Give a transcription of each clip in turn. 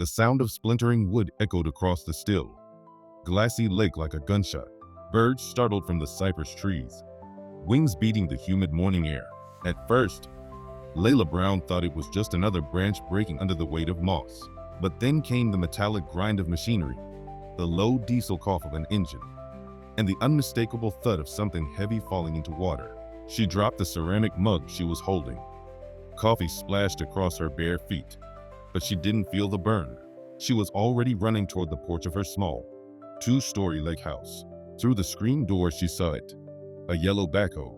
The sound of splintering wood echoed across the still, glassy lake like a gunshot. Birds startled from the cypress trees, wings beating the humid morning air. At first, Layla Brown thought it was just another branch breaking under the weight of moss. But then came the metallic grind of machinery, the low diesel cough of an engine, and the unmistakable thud of something heavy falling into water. She dropped the ceramic mug she was holding. Coffee splashed across her bare feet, but she didn't feel the burn. She was already running toward the porch of her small, two-story lake house. Through the screen door she saw it, a yellow backhoe,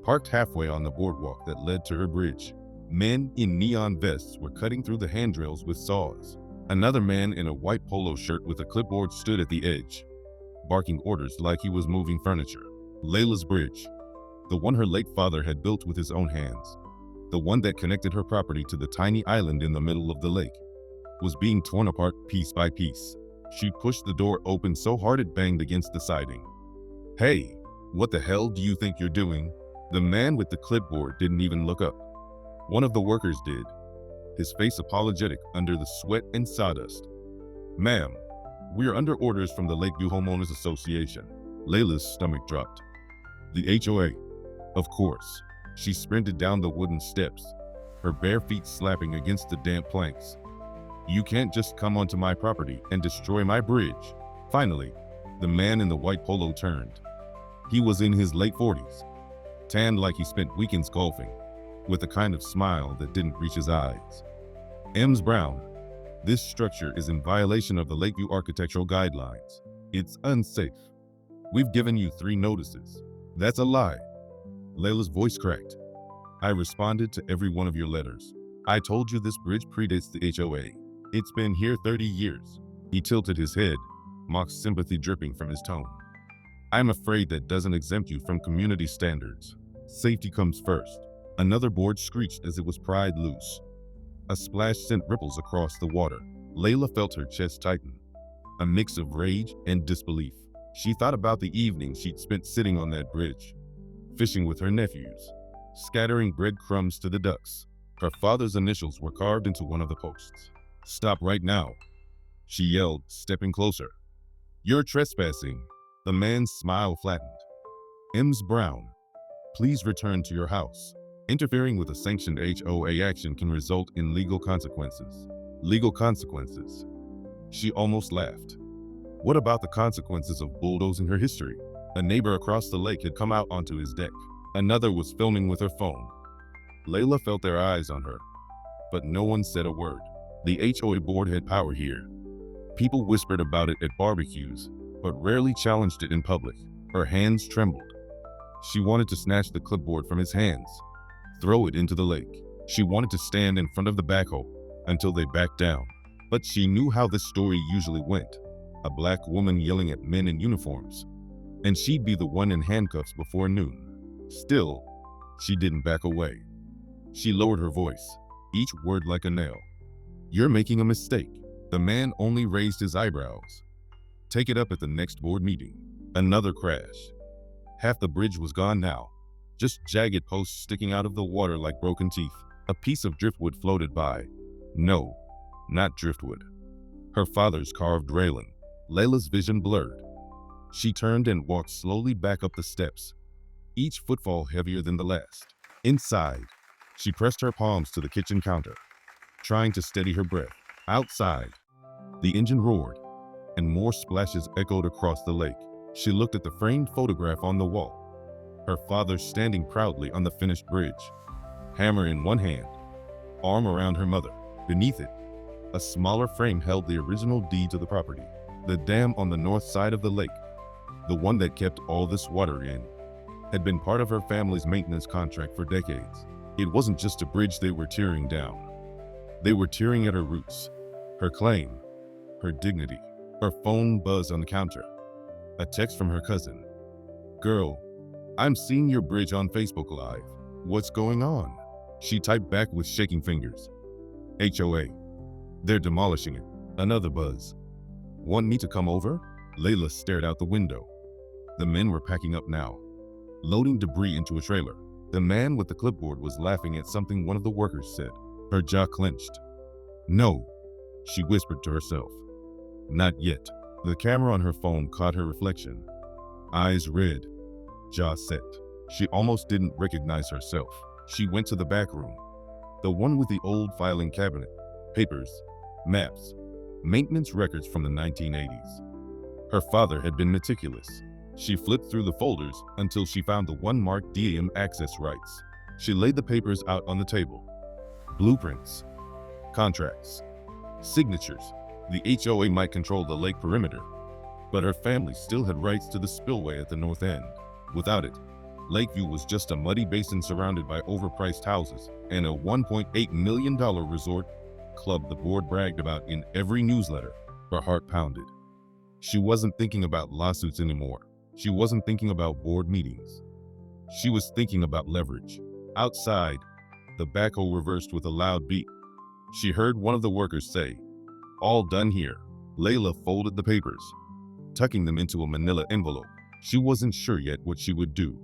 parked halfway on the boardwalk that led to her bridge. Men in neon vests were cutting through the handrails with saws. Another man in a white polo shirt with a clipboard stood at the edge, barking orders like he was moving furniture. Layla's bridge, the one her late father had built with his own hands, the one that connected her property to the tiny island in the middle of the lake, was being torn apart piece by piece. She pushed the door open so hard it banged against the siding. "Hey, what the hell do you think you're doing?" The man with the clipboard didn't even look up. One of the workers did, his face apologetic under the sweat and sawdust. "Ma'am, we are under orders from the Lakeview Homeowners Association." Layla's stomach dropped. The HOA, of course. She sprinted down the wooden steps, her bare feet slapping against the damp planks. "You can't just come onto my property and destroy my bridge." Finally, the man in the white polo turned. He was in his late 40s, tanned like he spent weekends golfing, with a kind of smile that didn't reach his eyes. "Ms. Brown, this structure is in violation of the Lakeview Architectural Guidelines. It's unsafe. We've given you 3 notices." "That's a lie." Layla's voice cracked. "I responded to every one of your letters. I told you this bridge predates the HOA. It's been here 30 years. He tilted his head, mock sympathy dripping from his tone. "I'm afraid that doesn't exempt you from community standards. Safety comes first." Another board screeched as it was pried loose. A splash sent ripples across the water. Layla felt her chest tighten, a mix of rage and disbelief. She thought about the evenings she'd spent sitting on that bridge, fishing with her nephews, scattering breadcrumbs to the ducks. Her father's initials were carved into one of the posts. "Stop right now," she yelled, stepping closer. "You're trespassing." The man's smile flattened. "Ms. Brown, please return to your house. Interfering with a sanctioned HOA action can result in legal consequences." Legal consequences? She almost laughed. What about the consequences of bulldozing her history? A neighbor across the lake had come out onto his deck. Another was filming with her phone. Layla felt their eyes on her, but no one said a word. The HOA board had power here. People whispered about it at barbecues, but rarely challenged it in public. Her hands trembled. She wanted to snatch the clipboard from his hands, throw it into the lake. She wanted to stand in front of the backhoe until they backed down. But she knew how this story usually went. A black woman yelling at men in uniforms, and she'd be the one in handcuffs before noon. Still, she didn't back away. She lowered her voice, each word like a nail. "You're making a mistake." The man only raised his eyebrows. "Take it up at the next board meeting." Another crash. Half the bridge was gone now, just jagged posts sticking out of the water like broken teeth. A piece of driftwood floated by. No, not driftwood. Her father's carved railing. Layla's vision blurred. She turned and walked slowly back up the steps, each footfall heavier than the last. Inside, she pressed her palms to the kitchen counter, trying to steady her breath. Outside, the engine roared, and more splashes echoed across the lake. She looked at the framed photograph on the wall, her father standing proudly on the finished bridge, hammer in one hand, arm around her mother. Beneath it, a smaller frame held the original deed to the property. The dam on the north side of the lake, the one that kept all this water in, had been part of her family's maintenance contract for decades. It wasn't just a bridge they were tearing down. They were tearing at her roots, her claim, her dignity. Her phone buzzed on the counter. A text from her cousin. "Girl, I'm seeing your bridge on Facebook Live. What's going on?" She typed back with shaking fingers. "HOA. They're demolishing it." Another buzz. "Want me to come over?" Layla stared out the window. The men were packing up now, loading debris into a trailer. The man with the clipboard was laughing at something one of the workers said. Her jaw clenched. "No, she whispered to herself. Not yet. The camera on her phone caught her reflection. Eyes red, jaw set. She almost didn't recognize herself. She went to the back room, the one with the old filing cabinet, papers, maps, maintenance records from the 1980s. Her father had been meticulous. She flipped through the folders until she found the one marked DAM access rights. She laid the papers out on the table. Blueprints, contracts, signatures. The HOA might control the lake perimeter, but her family still had rights to the spillway at the north end. Without it, Lakeview was just a muddy basin surrounded by overpriced houses and a $1.8 million resort club the board bragged about in every newsletter. Her heart pounded. She wasn't thinking about lawsuits anymore. She wasn't thinking about board meetings. She was thinking about leverage. Outside, the backhoe reversed with a loud beep. She heard one of the workers say, "All done here." Layla folded the papers, tucking them into a manila envelope. She wasn't sure yet what she would do.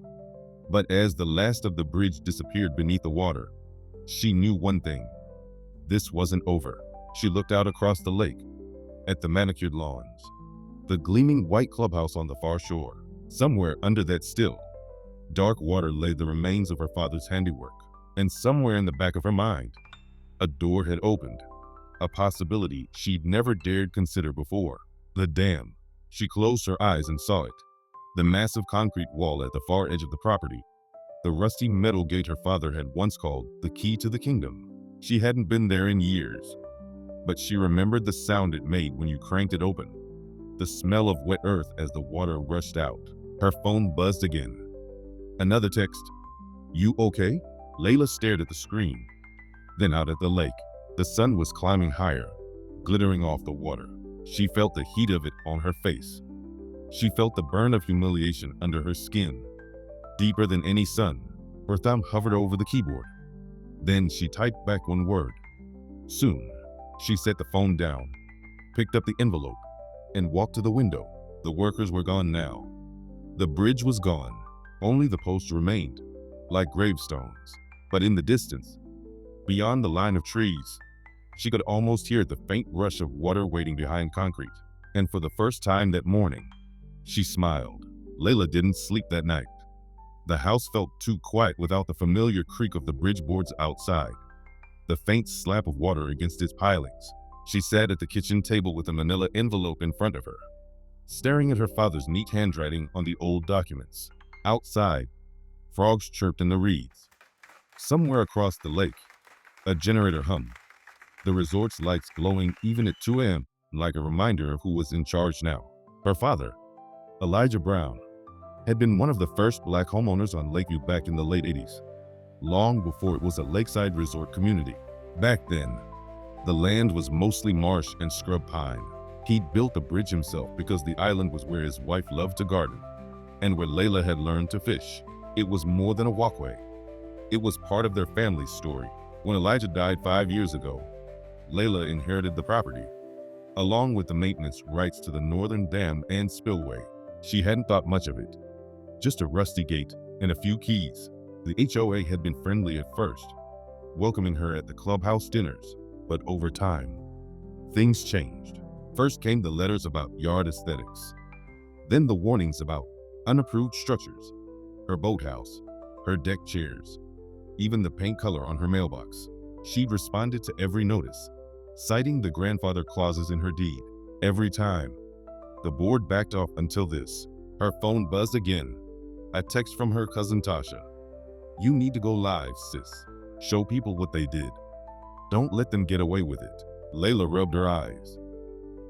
But as the last of the bridge disappeared beneath the water, she knew one thing. This wasn't over. She looked out across the lake, at the manicured lawns, the gleaming white clubhouse on the far shore. Somewhere under that still, dark water lay the remains of her father's handiwork. And somewhere in the back of her mind, a door had opened, a possibility she'd never dared consider before. The dam. She closed her eyes and saw it. The massive concrete wall at the far edge of the property. The rusty metal gate her father had once called the key to the kingdom. She hadn't been there in years, but she remembered the sound it made when you cranked it open. The smell of wet earth as the water rushed out. Her phone buzzed again. Another text. "You okay?" Layla stared at the screen, then out at the lake. The sun was climbing higher, glittering off the water. She felt the heat of it on her face. She felt the burn of humiliation under her skin, deeper than any sun. Her thumb hovered over the keyboard. Then she typed back one word. Soon. She set the phone down, picked up the envelope, and walked to the window. The workers were gone now. The bridge was gone. Only the posts remained, like gravestones. But in the distance, beyond the line of trees, she could almost hear the faint rush of water waiting behind concrete. And for the first time that morning, she smiled. Layla didn't sleep that night. The house felt too quiet without the familiar creak of the bridge boards outside, the faint slap of water against its pilings. She sat at the kitchen table with a manila envelope in front of her, staring at her father's neat handwriting on the old documents. Outside, frogs chirped in the reeds. Somewhere across the lake, a generator hummed, the resort's lights glowing even at 2 a.m. like a reminder of who was in charge now. Her father, Elijah Brown, had been one of the first black homeowners on Lakeview back in the late 80s, long before it was a lakeside resort community. Back then, the land was mostly marsh and scrub pine. He'd built the bridge himself because the island was where his wife loved to garden and where Layla had learned to fish. It was more than a walkway. It was part of their family's story. When Elijah died 5 years ago, Layla inherited the property, along with the maintenance rights to the northern dam and spillway. She hadn't thought much of it. Just a rusty gate and a few keys. The HOA had been friendly at first, welcoming her at the clubhouse dinners, but over time, things changed. First came the letters about yard aesthetics, then the warnings about unapproved structures, her boathouse, her deck chairs, even the paint color on her mailbox. She'd responded to every notice, citing the grandfather clauses in her deed. Every time, the board backed off until this. Her phone buzzed again. A text from her cousin Tasha. "You need to go live, sis. Show people what they did. Don't let them get away with it." Layla rubbed her eyes.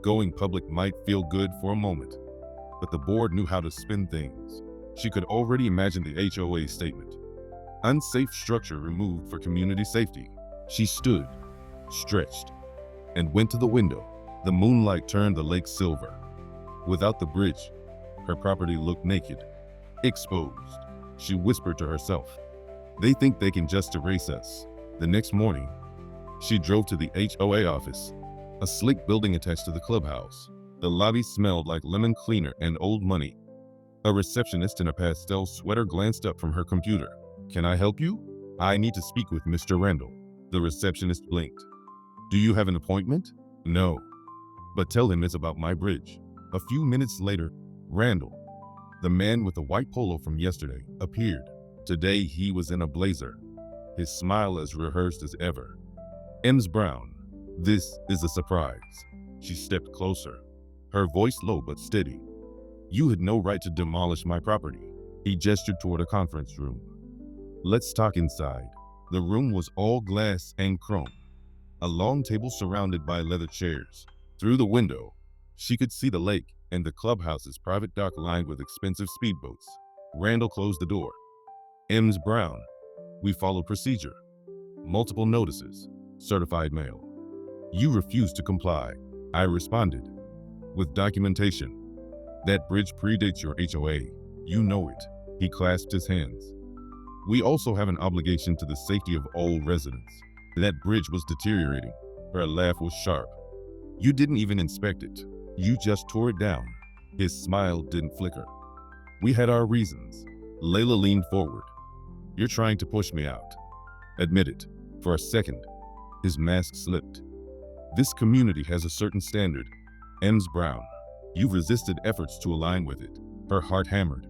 Going public might feel good for a moment, but the board knew how to spin things. She could already imagine the HOA statement. Unsafe structure removed for community safety. She stood, stretched, and went to the window. The moonlight turned the lake silver. Without the bridge, her property looked naked, exposed. She whispered to herself, "They think they can just erase us." The next morning, she drove to the HOA office, a sleek building attached to the clubhouse. The lobby smelled like lemon cleaner and old money. A receptionist in a pastel sweater glanced up from her computer. "Can I help you?" "I need to speak with Mr. Randall." The receptionist blinked. "Do you have an appointment?" No, but tell him it's about my bridge. A few minutes later, Randall, the man with the white polo from yesterday, appeared. Today he was in a blazer, his smile as rehearsed as ever. Ms. Brown, this is a surprise. She stepped closer, her voice low but steady. You had no right to demolish my property. He gestured toward a conference room. Let's talk inside. The room was all glass and chrome. A long table surrounded by leather chairs. Through the window, she could see the lake and the clubhouse's private dock lined with expensive speedboats. Randall closed the door. Ms. Brown, we followed procedure. Multiple notices, certified mail. You refused to comply. I responded with documentation. That bridge predates your HOA. You know it. He clasped his hands. We also have an obligation to the safety of all residents. That bridge was deteriorating. Her laugh was sharp. You didn't even inspect it. You just tore it down. His smile didn't flicker. We had our reasons. Layla leaned forward. You're trying to push me out. Admit it. For a second, his mask slipped. This community has a certain standard. Ms. Brown, you've resisted efforts to align with it. Her heart hammered.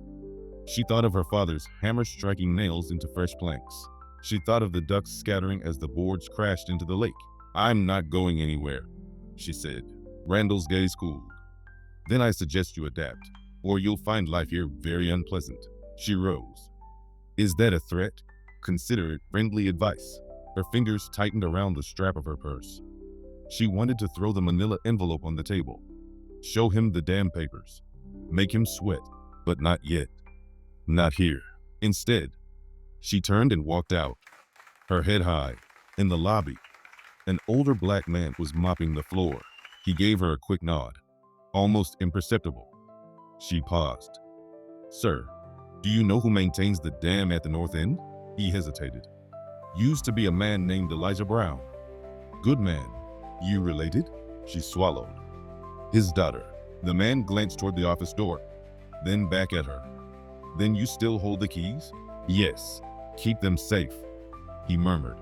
She thought of her father's hammer striking nails into fresh planks. She thought of the ducks scattering as the boards crashed into the lake. I'm not going anywhere, she said. Randall's gaze cooled. Then I suggest you adapt, or you'll find life here very unpleasant. She rose. Is that a threat? Consider it friendly advice. Her fingers tightened around the strap of her purse. She wanted to throw the manila envelope on the table. Show him the damn papers. Make him sweat, but not yet. Not here. Instead, she turned and walked out, her head high. In the lobby, an older black man was mopping the floor. He gave her a quick nod, almost imperceptible. She paused. Sir, do you know who maintains the dam at the north end? He hesitated. Used to be a man named Elijah Brown. Good man. You related? She swallowed. His daughter. The man glanced toward the office door, then back at her. Then you still hold the keys? Yes. Keep them safe, he murmured.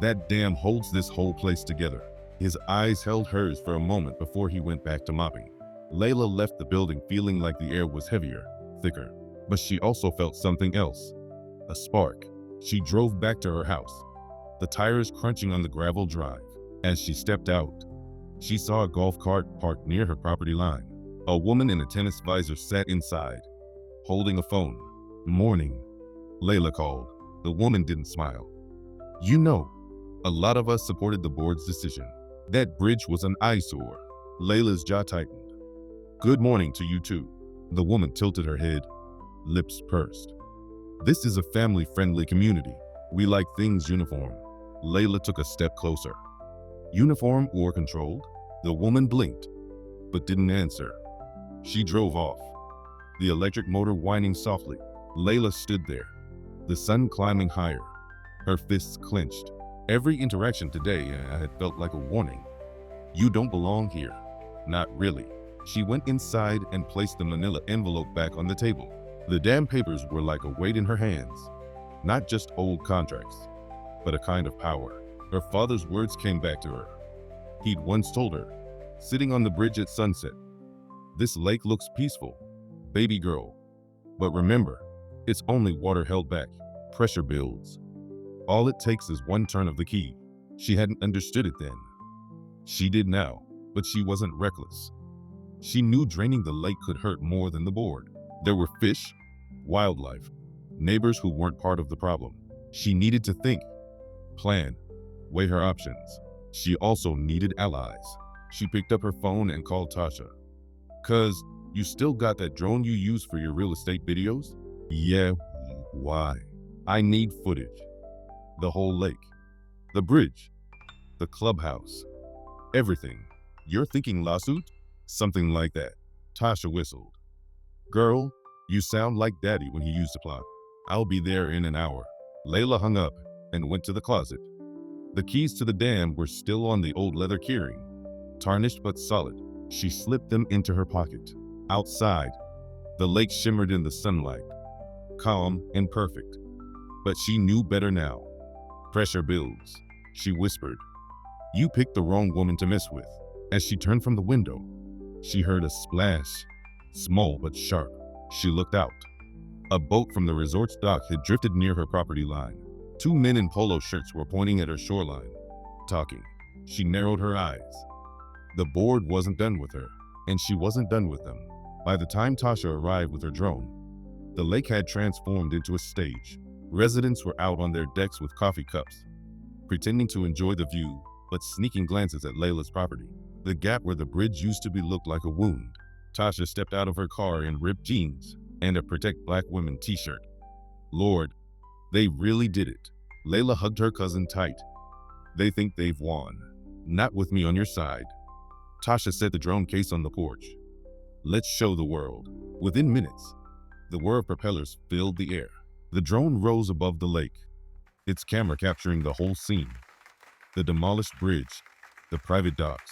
That dam holds this whole place together. His eyes held hers for a moment before he went back to mopping. Layla left the building feeling like the air was heavier, thicker, but she also felt something else. A spark. She drove back to her house, the tires crunching on the gravel drive. As she stepped out, she saw a golf cart parked near her property line. A woman in a tennis visor sat inside, holding a phone. Morning, Layla called. The woman didn't smile. You know, a lot of us supported the board's decision. That bridge was an eyesore. Layla's jaw tightened. Good morning to you too. The woman tilted her head, lips pursed. This is a family-friendly community. We like things uniform. Layla took a step closer. Uniform or controlled? The woman blinked, but didn't answer. She drove off, the electric motor whining softly. Layla stood there, the sun climbing higher, her fists clenched. Every interaction today had felt like a warning. You don't belong here. Not really. She went inside and placed the manila envelope back on the table. The damn papers were like a weight in her hands. Not just old contracts, but a kind of power. Her father's words came back to her. He'd once told her, sitting on the bridge at sunset, this lake looks peaceful, baby girl. But remember, it's only water held back. Pressure builds. All it takes is one turn of the key. She hadn't understood it then. She did now, but she wasn't reckless. She knew draining the lake could hurt more than the board. There were fish, wildlife, neighbors who weren't part of the problem. She needed to think, plan, weigh her options. She also needed allies. She picked up her phone and called Tasha. Cuz, you still got that drone you use for your real estate videos? Yeah, why? I need footage. The whole lake, the bridge, the clubhouse, everything. You're thinking lawsuit? Something like that. Tasha whistled. Girl, you sound like daddy when he used to plot. I'll be there in an hour. Layla hung up and went to the closet. The keys to the dam were still on the old leather keyring, tarnished but solid. She slipped them into her pocket. Outside, the lake shimmered in the sunlight, calm and perfect. But she knew better now. Pressure builds, she whispered. You picked the wrong woman to mess with. As she turned from the window, she heard a splash, small but sharp. She looked out. A boat from the resort's dock had drifted near her property line. Two men in polo shirts were pointing at her shoreline, talking. She narrowed her eyes. The board wasn't done with her, and she wasn't done with them. By the time Tasha arrived with her drone, the lake had transformed into a stage. Residents were out on their decks with coffee cups, pretending to enjoy the view, but sneaking glances at Layla's property. The gap where the bridge used to be looked like a wound. Tasha stepped out of her car in ripped jeans and a Protect Black Women t-shirt. Lord, they really did it. Layla hugged her cousin tight. They think they've won. Not with me on your side. Tasha set the drone case on the porch. Let's show the world. Within minutes, the whir of propellers filled the air. The drone rose above the lake, its camera capturing the whole scene. The demolished bridge, the private docks,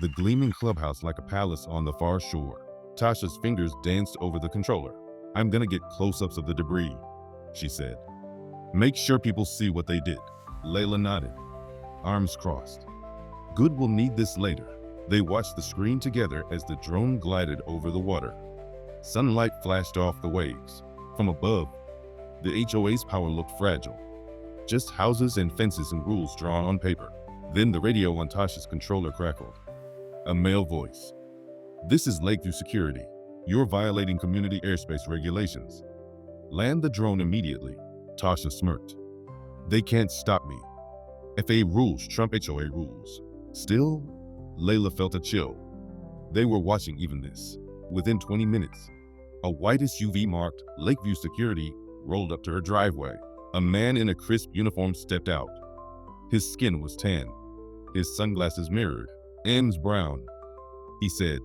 the gleaming clubhouse like a palace on the far shore. Tasha's fingers danced over the controller. I'm gonna get close-ups of the debris, she said. Make sure people see what they did. Layla nodded, arms crossed. Good, we'll need this later. They watched the screen together as the drone glided over the water. Sunlight flashed off the waves. From above, the HOA's power looked fragile. Just houses and fences and rules drawn on paper. Then the radio on Tasha's controller crackled. A male voice. This is Lakeview Security. You're violating community airspace regulations. Land the drone immediately. Tasha smirked. They can't stop me. FAA rules trump HOA rules. Still, Layla felt a chill. They were watching even this. Within 20 minutes, a white SUV marked Lakeview Security rolled up to her driveway. A man in a crisp uniform stepped out. His skin was tan. His sunglasses mirrored. M's brown. He said,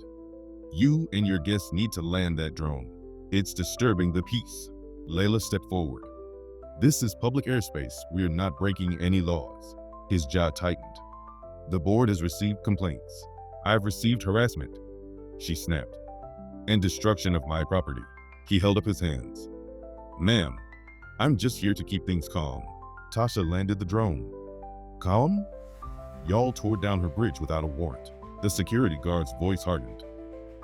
you and your guests need to land that drone. It's disturbing the peace. Layla stepped forward. This is public airspace. We're not breaking any laws. His jaw tightened. The board has received complaints. I've received harassment, she snapped, and destruction of my property. He held up his hands. Ma'am, I'm just here to keep things calm. Tasha landed the drone. Calm? Y'all tore down her bridge without a warrant. The security guard's voice hardened.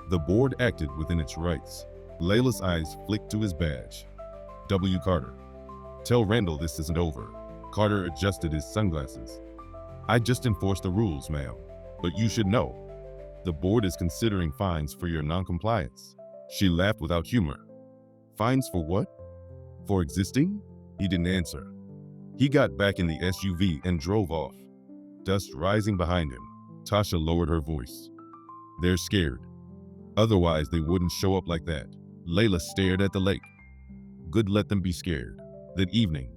The board acted within its rights. Layla's eyes flicked to his badge. W. Carter. Tell Randall this isn't over. Carter adjusted his sunglasses. I just enforced the rules, ma'am. But you should know, the board is considering fines for your noncompliance. She laughed without humor. Fines for what? For existing? He didn't answer. He got back in the SUV and drove off, dust rising behind him. Tasha lowered her voice. They're scared. Otherwise, they wouldn't show up like that. Layla stared at the lake. Good, let them be scared. That evening,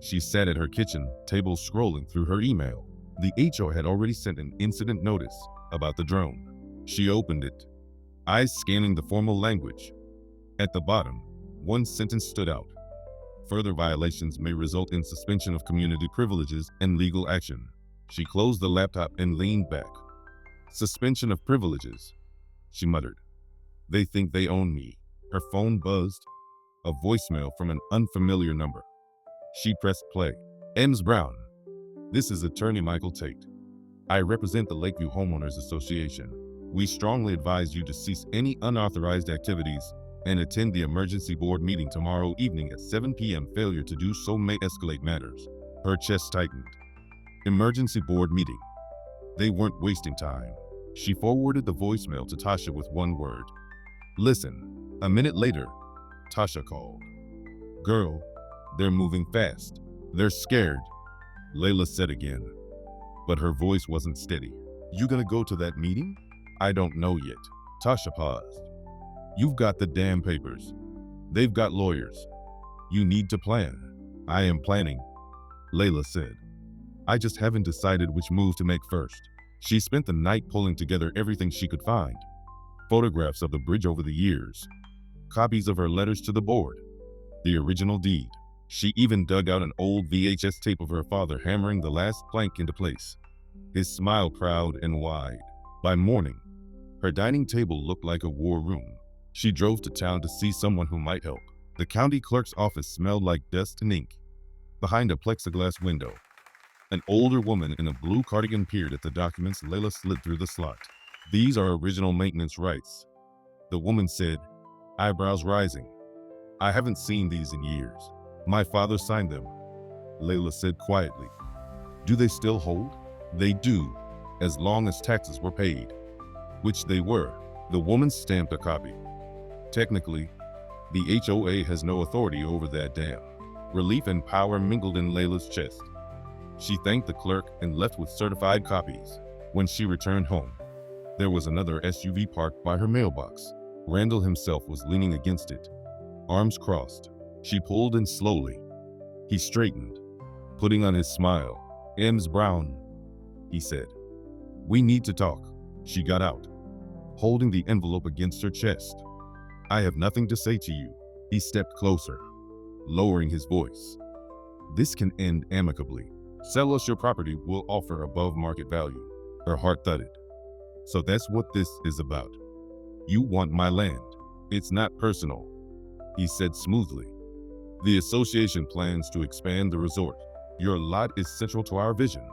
she sat at her kitchen table scrolling through her email. The HO had already sent an incident notice about the drone. She opened it, eyes scanning the formal language. At the bottom, one sentence stood out. Further violations may result in suspension of community privileges and legal action. She closed the laptop and leaned back. Suspension of privileges, she muttered. They think they own me. Her phone buzzed, a voicemail from an unfamiliar number. She pressed play. M's Brown. This is attorney Michael Tate. I represent the Lakeview Homeowners Association. We strongly advise you to cease any unauthorized activities and attend the emergency board meeting tomorrow evening at 7 p.m. Failure to do so may escalate matters. Her chest tightened. Emergency board meeting. They weren't wasting time. She forwarded the voicemail to Tasha with one word. Listen. A minute later, Tasha called. Girl, they're moving fast. They're scared, Layla said again, but her voice wasn't steady. You gonna go to that meeting? I don't know yet. Tasha paused. You've got the damn papers. They've got lawyers. You need to plan. I am planning, Layla said. I just haven't decided which move to make first. She spent the night pulling together everything she could find. Photographs of the bridge over the years, copies of her letters to the board, the original deed. She even dug out an old VHS tape of her father hammering the last plank into place, his smile proud and wide. By morning, her dining table looked like a war room. She drove to town to see someone who might help. The county clerk's office smelled like dust and ink. Behind a plexiglass window, An older woman in a blue cardigan peered at the documents. Layla slid through the slot. These are original maintenance rights, the woman said, eyebrows rising. I haven't seen these in years. My father signed them, Layla said quietly. Do they still hold? They do, as long as taxes were paid. Which they were. The woman stamped a copy. Technically, the HOA has no authority over that dam. Relief and power mingled in Layla's chest. She thanked the clerk and left with certified copies. When she returned home, there was another SUV parked by her mailbox. Randall himself was leaning against it, arms crossed. She pulled in slowly. He straightened, putting on his smile. Ms. Brown, he said. We need to talk. She got out, holding the envelope against her chest. I have nothing to say to you. He stepped closer, lowering his voice. This can end amicably. Sell us your property, we'll offer above market value. Her heart thudded. So that's what this is about. You want my land. It's not personal, he said smoothly. The association plans to expand the resort. Your lot is central to our vision.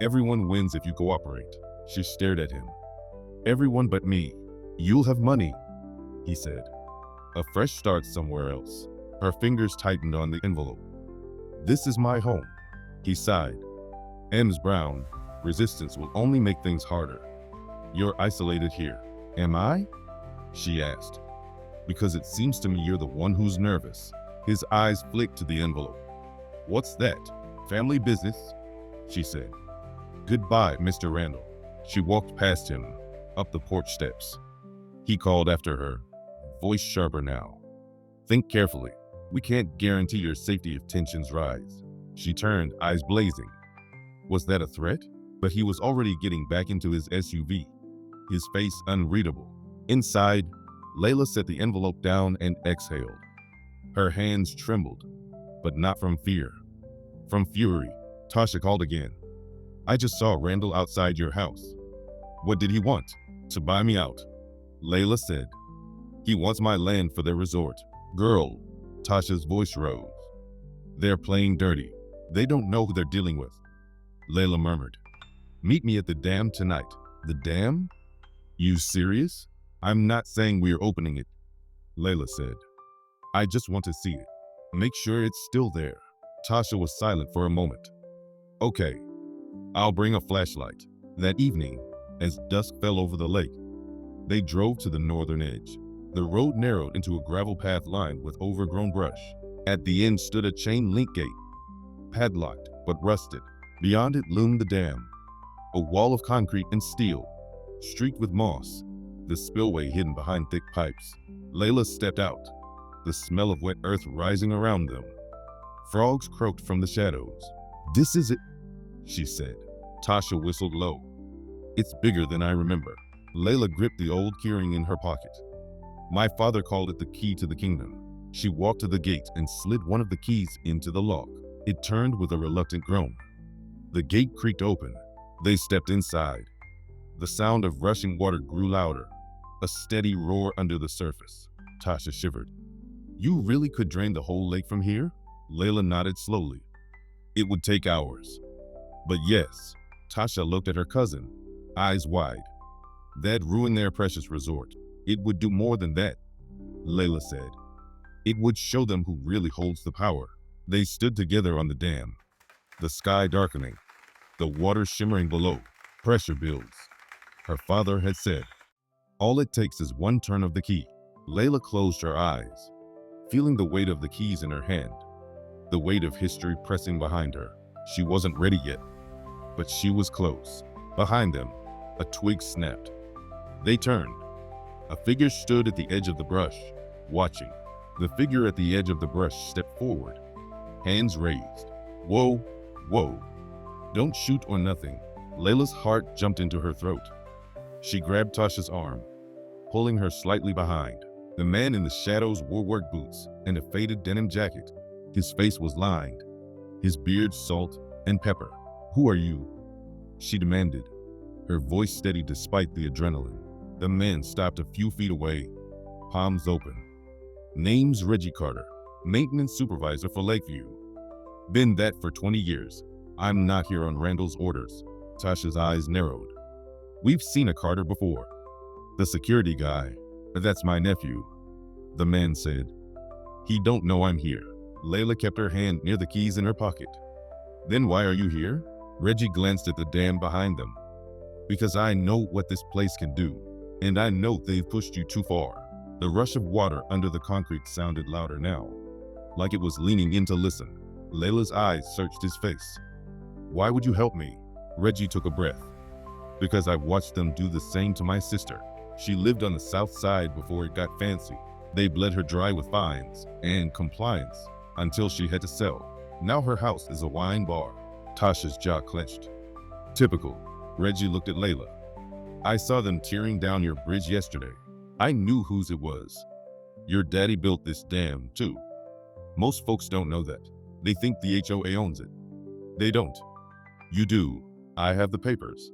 Everyone wins if you cooperate. She stared at him. Everyone but me. You'll have money, he said. A fresh start somewhere else. Her fingers tightened on the envelope. This is my home, he sighed. Ms. Brown, resistance will only make things harder. You're isolated here. Am I? She asked. Because it seems to me you're the one who's nervous. His eyes flicked to the envelope. What's that? Family business, she said. Goodbye, Mr. Randall. She walked past him, up the porch steps. He called after her, voice sharper now. Think carefully. We can't guarantee your safety if tensions rise. She turned, eyes blazing. Was that a threat? But he was already getting back into his SUV, his face unreadable. Inside, Layla set the envelope down and exhaled. Her hands trembled, but not from fear. From fury. Tasha called again. I just saw Randall outside your house. What did he want? To buy me out, Layla said. He wants my land for their resort. Girl, Tasha's voice rose. They're playing dirty. They don't know who they're dealing with, Layla murmured. Meet me at the dam tonight. The dam? You serious? I'm not saying we're opening it, Layla said. I just want to see it. Make sure it's still there. Tasha was silent for a moment. Okay, I'll bring a flashlight. That evening, as dusk fell over the lake, they drove to the northern edge. The road narrowed into a gravel path lined with overgrown brush. At the end stood a chain link gate, padlocked but rusted. Beyond it loomed the dam, a wall of concrete and steel, streaked with moss, the spillway hidden behind thick pipes. Layla stepped out, the smell of wet earth rising around them. Frogs croaked from the shadows. This is it, she said. Tasha whistled low. It's bigger than I remember. Layla gripped the old keyring in her pocket. My father called it the key to the kingdom. She walked to the gate and slid one of the keys into the lock. It turned with a reluctant groan. The gate creaked open. They stepped inside. The sound of rushing water grew louder, a steady roar under the surface. Tasha shivered. You really could drain the whole lake from here? Layla nodded slowly. It would take hours. But yes, Tasha looked at her cousin, eyes wide. That'd ruin their precious resort. It would do more than that, Layla said. It would show them who really holds the power. They stood together on the dam, the sky darkening, the water shimmering below. Pressure builds, her father had said. All it takes is one turn of the key. Layla closed her eyes, feeling the weight of the keys in her hand, the weight of history pressing behind her. She wasn't ready yet, but she was close. Behind them, a twig snapped. They turned. A figure stood at the edge of the brush, watching. The figure at the edge of the brush stepped forward, hands raised. Whoa, whoa. Don't shoot or nothing. Layla's heart jumped into her throat. She grabbed Tasha's arm, pulling her slightly behind. The man in the shadows wore work boots and a faded denim jacket. His face was lined, his beard salt and pepper. Who are you? She demanded, her voice steady despite the adrenaline. The man stopped a few feet away, palms open. Name's Reggie Carter, maintenance supervisor for Lakeview. Been that for 20 years. I'm not here on Randall's orders. Tasha's eyes narrowed. We've seen a Carter before. The security guy. That's my nephew, the man said. He don't know I'm here. Layla kept her hand near the keys in her pocket. Then why are you here? Reggie glanced at the dam behind them. Because I know what this place can do, and I know they've pushed you too far. The rush of water under the concrete sounded louder now, like it was leaning in to listen. Layla's eyes searched his face. Why would you help me? Reggie took a breath. Because I watched them do the same to my sister. She lived on the south side before it got fancy. They bled her dry with fines and compliance until she had to sell. Now her house is a wine bar. Tasha's jaw clenched. Typical. Reggie looked at Layla. I saw them tearing down your bridge yesterday. I knew whose it was. Your daddy built this dam, too. Most folks don't know that. They think the HOA owns it. They don't. You do. I have the papers.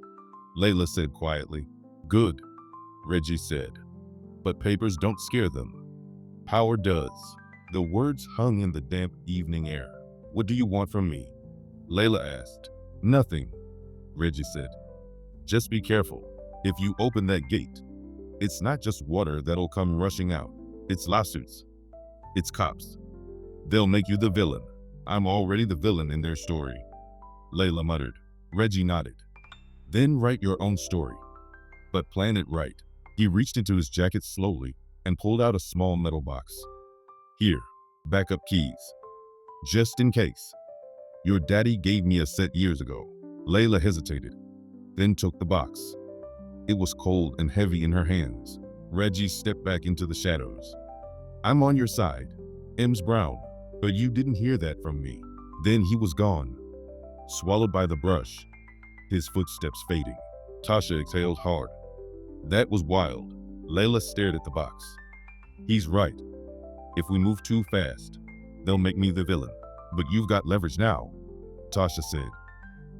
Layla said quietly. Good, Reggie said. But papers don't scare them. Power does. The words hung in the damp evening air. What do you want from me? Layla asked. Nothing, Reggie said. Just be careful. If you open that gate, it's not just water that'll come rushing out. It's lawsuits. It's cops. They'll make you the villain. I'm already the villain in their story. Layla muttered. Reggie nodded. Then write your own story. But plan it right. He reached into his jacket slowly and pulled out a small metal box. Here, backup keys. Just in case. Your daddy gave me a set years ago. Layla hesitated, then took the box. It was cold and heavy in her hands. Reggie stepped back into the shadows. I'm on your side, Ems Brown, but you didn't hear that from me. Then he was gone, swallowed by the brush, his footsteps fading. Tasha exhaled hard. That was wild. Layla stared at the box. He's right. If we move too fast, they'll make me the villain. But you've got leverage now, Tasha said.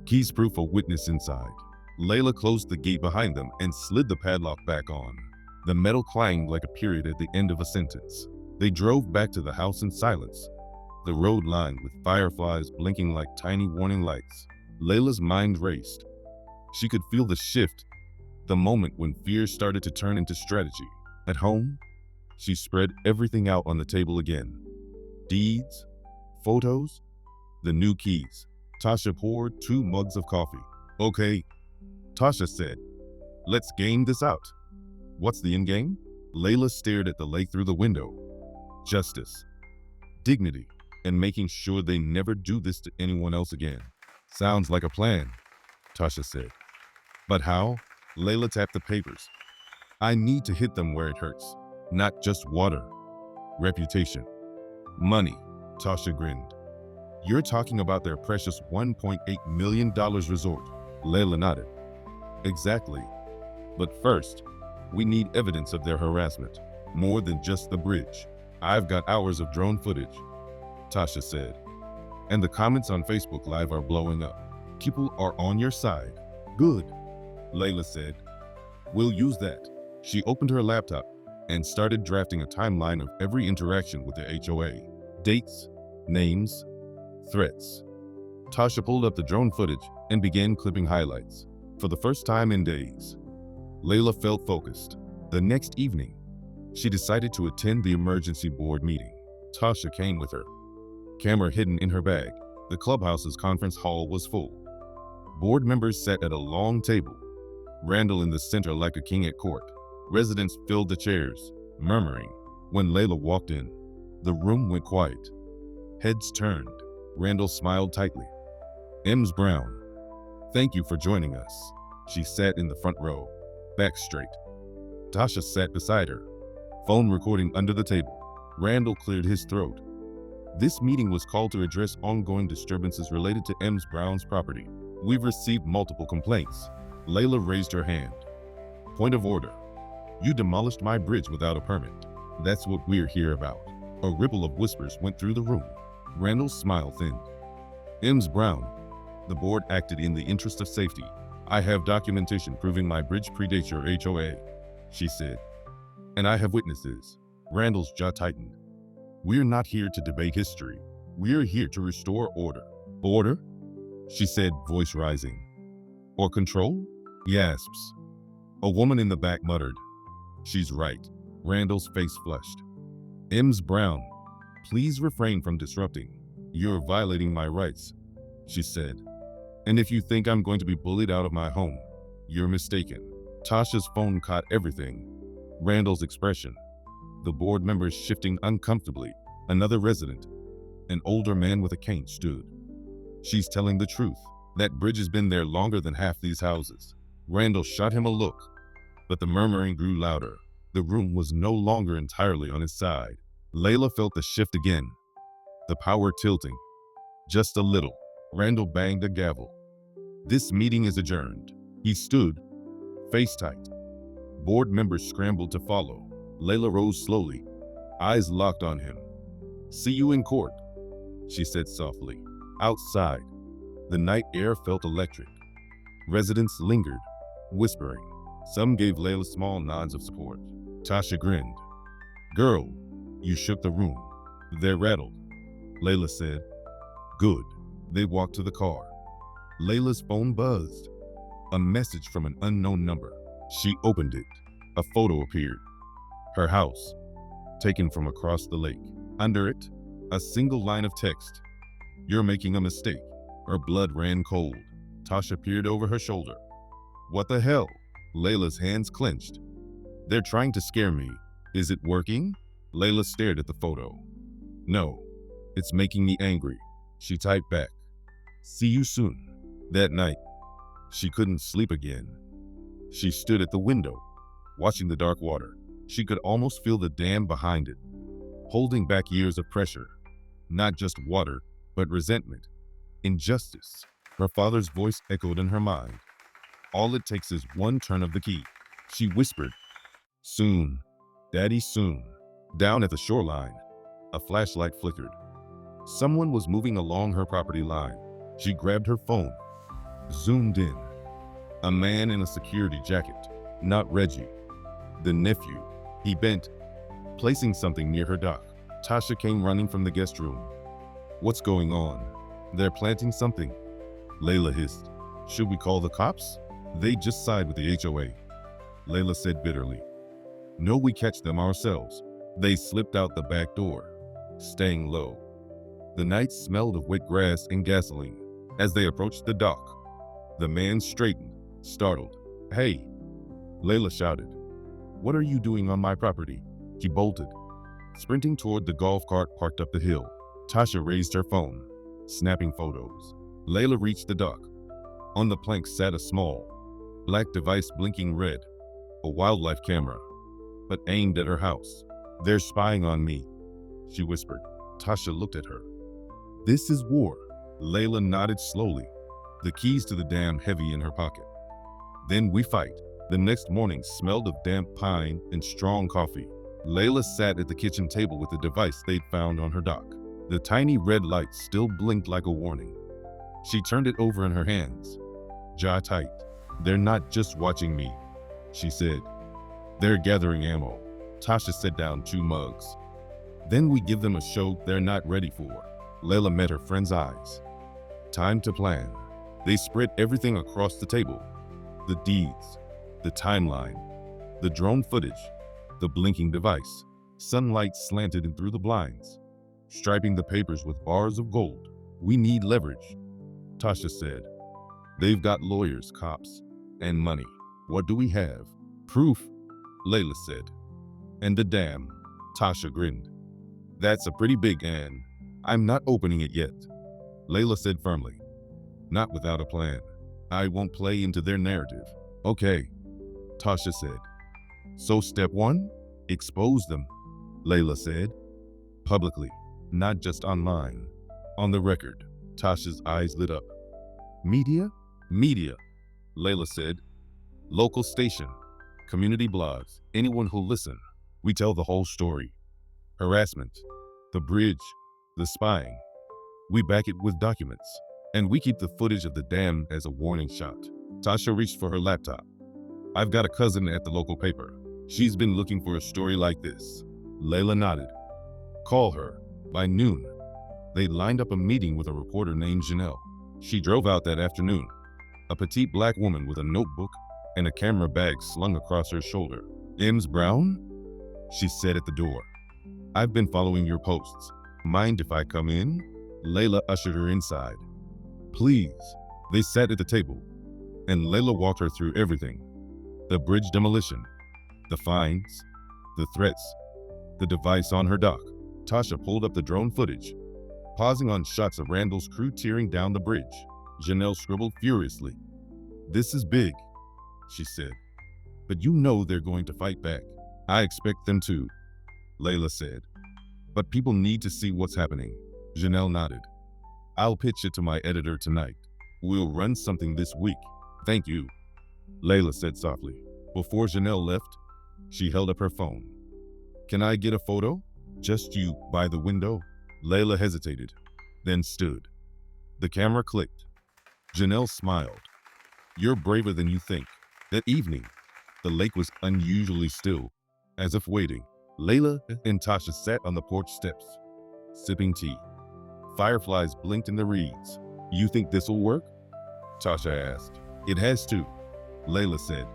Keys proof a witness inside. Layla closed the gate behind them and slid the padlock back on. The metal clanged like a period at the end of a sentence. They drove back to the house in silence, the road lined with fireflies blinking like tiny warning lights. Layla's mind raced. She could feel the shift, the moment when fear started to turn into strategy. At home, she spread everything out on the table again. Deeds, photos, the new keys. Tasha poured 2 mugs of coffee. Okay, Tasha said. Let's game this out. What's the end game? Layla stared at the lake through the window. Justice, dignity, and making sure they never do this to anyone else again. Sounds like a plan, Tasha said. But how? Layla tapped the papers. I need to hit them where it hurts. Not just water. Reputation. Money. Tasha grinned. You're talking about their precious $1.8 million resort. Layla nodded. Exactly. But first, we need evidence of their harassment. More than just the bridge. I've got hours of drone footage, Tasha said. And the comments on Facebook Live are blowing up. People are on your side. Good, Layla said. We'll use that. She opened her laptop and started drafting a timeline of every interaction with the HOA. Dates, names, threats. Tasha pulled up the drone footage and began clipping highlights. For the first time in days, Layla felt focused. The next evening, she decided to attend the emergency board meeting. Tasha came with her, camera hidden in her bag. The clubhouse's conference hall was full. Board members sat at a long table, Randall in the center like a king at court. Residents filled the chairs, murmuring. When Layla walked in, the room went quiet. Heads turned. Randall smiled tightly. Ems Brown, thank you for joining us. She sat in the front row, back straight. Tasha sat beside her, phone recording under the table. Randall cleared his throat. This meeting was called to address ongoing disturbances related to Ems Brown's property. We've received multiple complaints. Layla raised her hand. Point of order. You demolished my bridge without a permit. That's what we're here about. A ripple of whispers went through the room. Randall's smile thinned. Ems Brown, the board acted in the interest of safety. I have documentation proving my bridge predates your HOA, she said. And I have witnesses. Randall's jaw tightened. We're not here to debate history. We're here to restore order. Order? she said, voice rising. Or control? Gasps. A woman in the back muttered. She's right. Randall's face flushed. Ms. Brown, please refrain from disrupting. You're violating my rights, she said. And if you think I'm going to be bullied out of my home, you're mistaken. Tasha's phone caught everything. Randall's expression, the board members shifting uncomfortably. Another resident, an older man with a cane, stood. She's telling the truth. That bridge has been there longer than half these houses. Randall shot him a look, but the murmuring grew louder. The room was no longer entirely on his side. Layla felt the shift again, the power tilting. Just a little. Randall banged a gavel. This meeting is adjourned. He stood, face tight. Board members scrambled to follow. Layla rose slowly, eyes locked on him. See you in court, she said softly. Outside, the night air felt electric. Residents lingered, whispering. Some gave Layla small nods of support. Tasha grinned. Girl, you shook the room. They're rattled, Layla said. Good. They walked to the car. Layla's phone buzzed. A message from an unknown number. She opened it. A photo appeared. Her house, taken from across the lake. Under it, a single line of text. You're making a mistake. Her blood ran cold. Tasha peered over her shoulder. What the hell? Layla's hands clenched. They're trying to scare me. Is it working? Layla stared at the photo. No, it's making me angry. She typed back. See you soon. That night, she couldn't sleep again. She stood at the window, watching the dark water. She could almost feel the dam behind it, holding back years of pressure. Not just water, but resentment, injustice. Her father's voice echoed in her mind. All it takes is one turn of the key. She whispered, soon, Daddy, soon. Down at the shoreline, a flashlight flickered. Someone was moving along her property line. She grabbed her phone, zoomed in. A man in a security jacket, not Reggie, the nephew. He bent, placing something near her dock. Tasha came running from the guest room. What's going on? They're planting something, Layla hissed. Should we call the cops? They just side with the HOA, Layla said bitterly. No, we catch them ourselves. They slipped out the back door, staying low. The night smelled of wet grass and gasoline. As they approached the dock, the man straightened, startled. Hey, Layla shouted. What are you doing on my property? He bolted, sprinting toward the golf cart parked up the hill. Tasha raised her phone, snapping photos. Layla reached the dock. On the plank sat a small, black device blinking red, a wildlife camera, but aimed at her house. They're spying on me, she whispered. Tasha looked at her. This is war. Layla nodded slowly, the keys to the dam heavy in her pocket. Then we fight. The next morning smelled of damp pine and strong coffee. Layla sat at the kitchen table with the device they'd found on her dock. The tiny red light still blinked like a warning. She turned it over in her hands, jaw tight. They're not just watching me, she said. They're gathering ammo. Tasha set down 2 mugs. Then we give them a show they're not ready for. Layla met her friend's eyes. Time to plan. They spread everything across the table. The deeds, the timeline, the drone footage, the blinking device. Sunlight slanted in through the blinds, striping the papers with bars of gold. We need leverage, Tasha said. They've got lawyers, cops, and money. What do we have? Proof, Layla said. And the dam, Tasha grinned. That's a pretty big and I'm not opening it yet, Layla said firmly. Not without a plan. I won't play into their narrative. Okay, Tasha said. So step 1, expose them, Layla said. Publicly, not just online. On the record. Tasha's eyes lit up. Media? Media, Layla said. Local station, community blogs, anyone who'll listen. We tell the whole story. Harassment, the bridge, the spying. We back it with documents. And we keep the footage of the dam as a warning shot. Tasha reached for her laptop. I've got a cousin at the local paper. She's been looking for a story like this. Layla nodded. Call her. By noon, they lined up a meeting with a reporter named Janelle. She drove out that afternoon, a petite black woman with a notebook and a camera bag slung across her shoulder. "Ems Brown?" she said at the door. "I've been following your posts. Mind if I come in?" Layla ushered her inside. "Please." They sat at the table, and Layla walked her through everything. The bridge demolition, the fines, the threats, the device on her dock. Tasha pulled up the drone footage, pausing on shots of Randall's crew tearing down the bridge. Janelle scribbled furiously. "This is big," she said. "But you know they're going to fight back." "I expect them to," Layla said. "But people need to see what's happening." Janelle nodded. "I'll pitch it to my editor tonight. We'll run something this week." "Thank you," Layla said softly. Before Janelle left, she held up her phone. "Can I get a photo? Just you by the window?" Layla hesitated, then stood. The camera clicked. Janelle smiled. "You're braver than you think." That evening, the lake was unusually still, as if waiting. Layla and Tasha sat on the porch steps, sipping tea. Fireflies blinked in the reeds. "You think this'll work?" Tasha asked. "It has to," Layla said.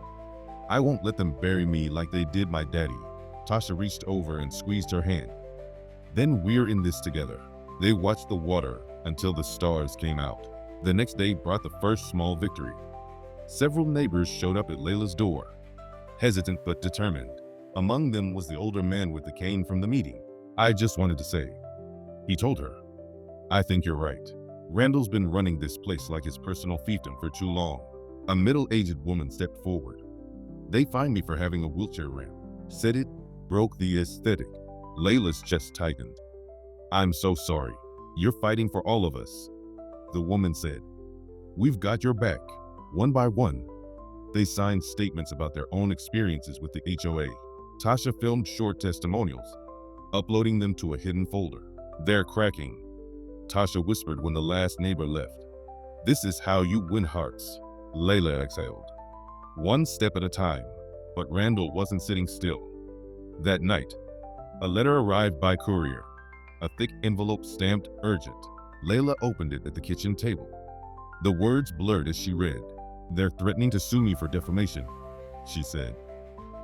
"I won't let them bury me like they did my daddy." Tasha reached over and squeezed her hand. "Then we're in this together." They watched the water until the stars came out. The next day brought the first small victory. Several neighbors showed up at Layla's door, hesitant but determined. Among them was the older man with the cane from the meeting. "I just wanted to say," he told her, "I think you're right. Randall's been running this place like his personal fiefdom for too long." A middle-aged woman stepped forward. "They fined me for having a wheelchair ramp. Said it broke the aesthetic." Layla's chest tightened. "I'm so sorry. You're fighting for all of us," the woman said. "We've got your back." One by one, they signed statements about their own experiences with the HOA. Tasha filmed short testimonials, uploading them to a hidden folder. "They're cracking," Tasha whispered when the last neighbor left. "This is how you win hearts." Layla exhaled. One step at a time, but Randall wasn't sitting still. That night, a letter arrived by courier, a thick envelope stamped urgent. Layla opened it at the kitchen table. The words blurred as she read. "They're threatening to sue me for defamation," she said,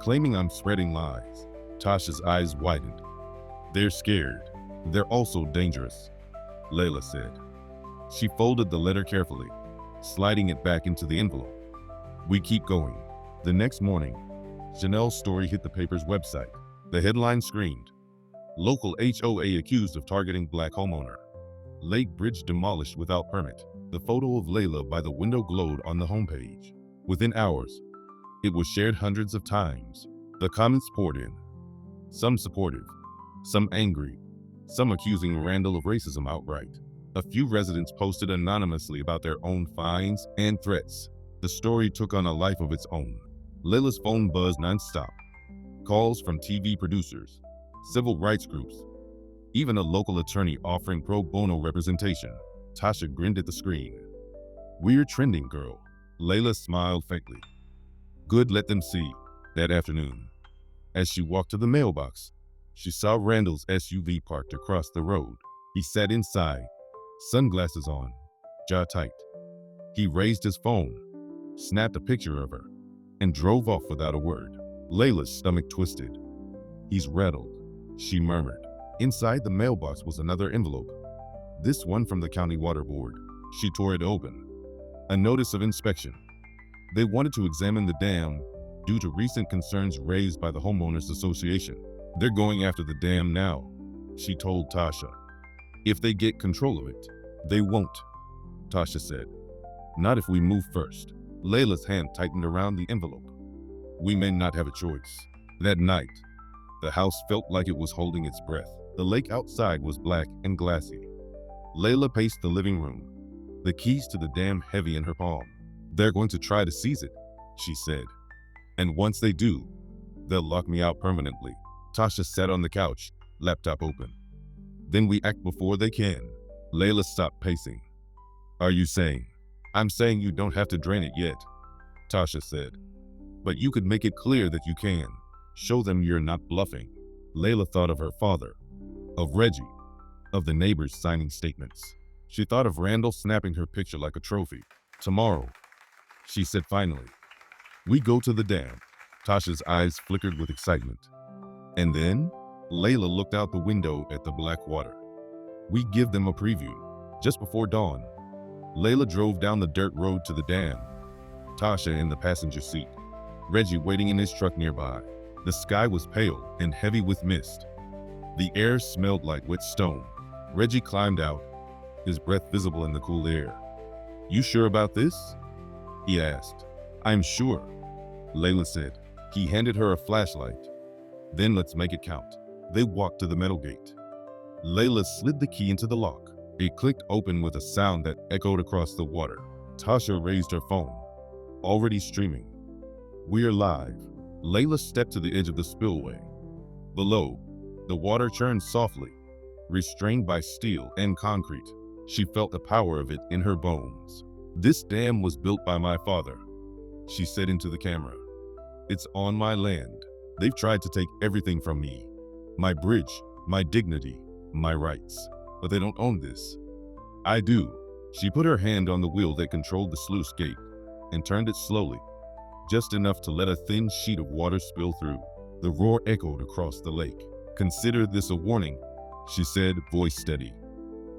"claiming I'm spreading lies." Tasha's eyes widened. "They're scared. They're also dangerous," Layla said. She folded the letter carefully, sliding it back into the envelope. "We keep going." The next morning, Janelle's story hit the paper's website. The headline screamed, "Local HOA accused of targeting black homeowner. Lake bridge demolished without permit." The photo of Layla by the window glowed on the homepage. Within hours, it was shared hundreds of times. The comments poured in, some supportive, some angry, some accusing Randall of racism outright. A few residents posted anonymously about their own fines and threats. The story took on a life of its own. Layla's phone buzzed nonstop. Calls from TV producers, civil rights groups, even a local attorney offering pro bono representation. Tasha grinned at the screen. "We're trending, girl." Layla smiled faintly. "Good, let them see." That afternoon, as she walked to the mailbox, she saw Randall's SUV parked across the road. He sat inside, sunglasses on, jaw tight. He raised his phone, snapped a picture of her, and drove off without a word. Layla's stomach twisted. "He's rattled," she murmured. Inside the mailbox was another envelope, this one from the county water board. She tore it open. A notice of inspection. They wanted to examine the dam due to recent concerns raised by the homeowners association. "They're going after the dam now," she told Tasha. "If they get control of it." "They won't," Tasha said. "Not if we move first." Layla's hand tightened around the envelope. "We may not have a choice." That night, the house felt like it was holding its breath. The lake outside was black and glassy. Layla paced the living room, the keys to the dam heavy in her palm. "They're going to try to seize it," she said. "And once they do, they'll lock me out permanently." Tasha sat on the couch, laptop open. "Then we act before they can." Layla stopped pacing. "Are you saying?" "I'm saying you don't have to drain it yet," Tasha said. "But you could make it clear that you can. Show them you're not bluffing." Layla thought of her father, of Reggie, of the neighbors signing statements. She thought of Randall snapping her picture like a trophy. Tomorrow, she said finally. We go to the dam. Tasha's eyes flickered with excitement. And then, Layla looked out the window at the black water. We give them a preview. Just before dawn, Layla drove down the dirt road to the dam. Tasha in the passenger seat. Reggie waiting in his truck nearby. The sky was pale and heavy with mist. The air smelled like wet stone. Reggie climbed out, his breath visible in the cool air. You sure about this? He asked. I'm sure, Layla said. He handed her a flashlight. Then let's make it count. They walked to the metal gate. Layla slid the key into the lock. It clicked open with a sound that echoed across the water. Tasha raised her phone. Already streaming. We're live. Layla stepped to the edge of the spillway. Below, the water churned softly, restrained by steel and concrete. She felt the power of it in her bones. This dam was built by my father, she said into the camera. It's on my land. They've tried to take everything from me. My bridge, my dignity, my rights. But they don't own this. I do. She put her hand on the wheel that controlled the sluice gate and turned it slowly, just enough to let a thin sheet of water spill through. The roar echoed across the lake. Consider this a warning, she said, voice steady.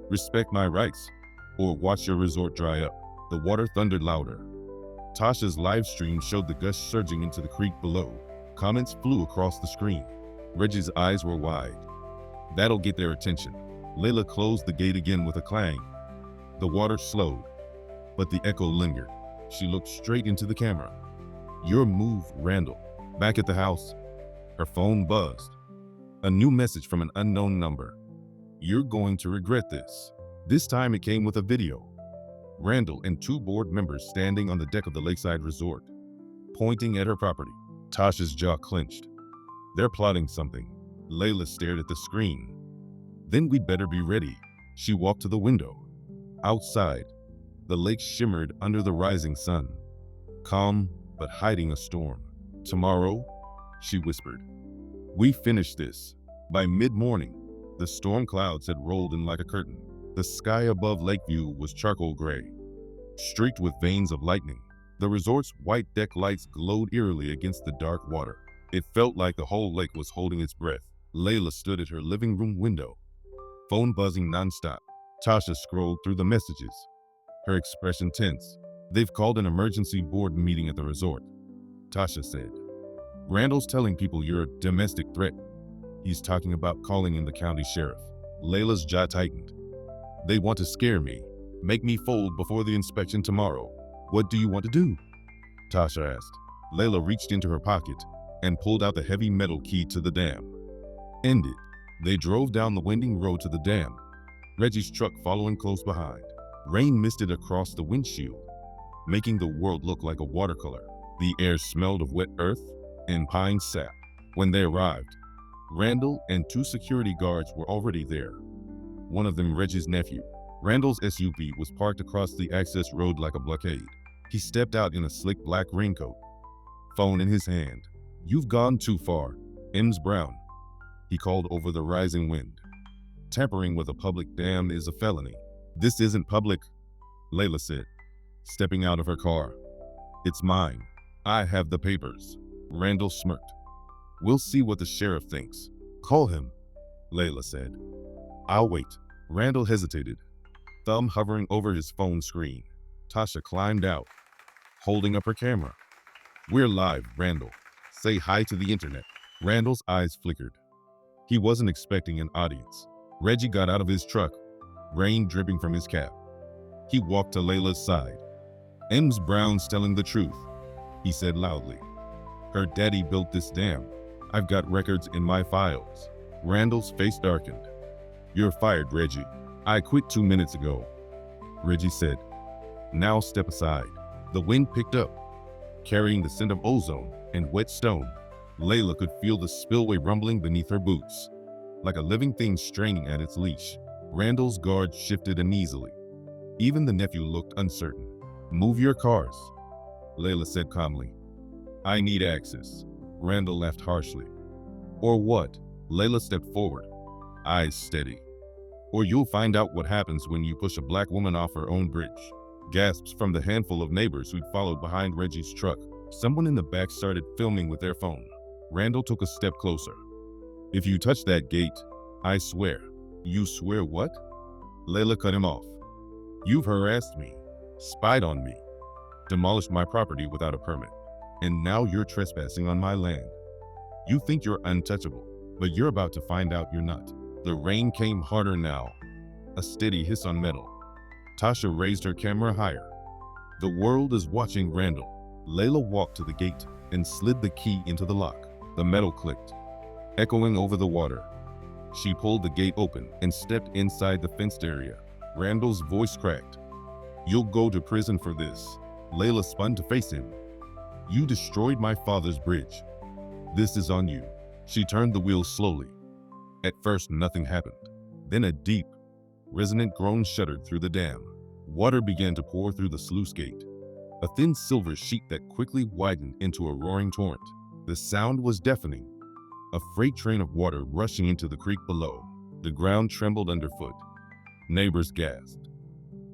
Respect my rights, or watch your resort dry up. The water thundered louder. Tasha's live stream showed the gush surging into the creek below. Comments flew across the screen. Reggie's eyes were wide. That'll get their attention. Layla closed the gate again with a clang. The water slowed, but the echo lingered. She looked straight into the camera. Your move, Randall. Back at the house, her phone buzzed. A new message from an unknown number. You're going to regret this. This time it came with a video. Randall and two board members standing on the deck of the lakeside resort, pointing at her property. Tasha's jaw clenched. They're plotting something. Layla stared at the screen. Then we'd better be ready. She walked to the window. Outside, the lake shimmered under the rising sun, calm but hiding a storm. Tomorrow, she whispered. We finished this. By mid-morning, the storm clouds had rolled in like a curtain. The sky above Lakeview was charcoal gray, streaked with veins of lightning. The resort's white deck lights glowed eerily against the dark water. It felt like the whole lake was holding its breath. Layla stood at her living room window, phone buzzing nonstop. Tasha scrolled through the messages, her expression tense. They've called an emergency board meeting at the resort, Tasha said. Randall's telling people you're a domestic threat. He's talking about calling in the county sheriff. Layla's jaw tightened. They want to scare me, make me fold before the inspection tomorrow. What do you want to do? Tasha asked. Layla reached into her pocket and pulled out the heavy metal key to the dam. Ended. They drove down the winding road to the dam, Reggie's truck following close behind. Rain misted across the windshield, making the world look like a watercolor. The air smelled of wet earth and pine sap. When they arrived, Randall and two security guards were already there. One of them Reggie's nephew. Randall's SUV was parked across the access road like a blockade. He stepped out in a slick black raincoat, phone in his hand. You've gone too far, Ems Brown, he called over the rising wind. Tampering with a public dam is a felony. This isn't public, Layla said, stepping out of her car. It's mine. I have the papers. Randall smirked. We'll see what the sheriff thinks. Call him, Layla said. I'll wait. Randall hesitated, thumb hovering over his phone screen. Tasha climbed out, holding up her camera. We're live, Randall. Say hi to the internet. Randall's eyes flickered. He wasn't expecting an audience. Reggie got out of his truck, rain dripping from his cap. He walked to Layla's side. Ems Brown's telling the truth, he said loudly. Her daddy built this dam. I've got records in my files. Randall's face darkened. You're fired, Reggie. I quit 2 minutes ago, Reggie said. Now step aside. The wind picked up, carrying the scent of ozone and wet stone. Layla could feel the spillway rumbling beneath her boots, like a living thing straining at its leash. Randall's guard shifted uneasily. Even the nephew looked uncertain. Move your cars, Layla said calmly. I need access. Randall laughed harshly. Or what? Layla stepped forward, eyes steady. or you'll find out what happens when you push a black woman off her own bridge. Gasps from the handful of neighbors who'd followed behind Reggie's truck. Someone in the back started filming with their phone. Randall took a step closer. "If you touch that gate, I swear." "You swear what?" Layla cut him off. "You've harassed me, spied on me, demolished my property without a permit, and now you're trespassing on my land. You think you're untouchable, but you're about to find out you're not." The rain came harder now, a steady hiss on metal. Tasha raised her camera higher. The world is watching Randall. Layla walked to the gate and slid the key into the lock. The metal clicked, echoing over the water. She pulled the gate open and stepped inside the fenced area. Randall's voice cracked. "You'll go to prison for this." Layla spun to face him. "You destroyed my father's bridge. This is on you." She turned the wheel slowly. At first, nothing happened. Then a deep, resonant groan shuddered through the dam. Water began to pour through the sluice gate, a thin silver sheet that quickly widened into a roaring torrent. The sound was deafening, a freight train of water rushing into the creek below. The ground trembled underfoot. Neighbors gasped.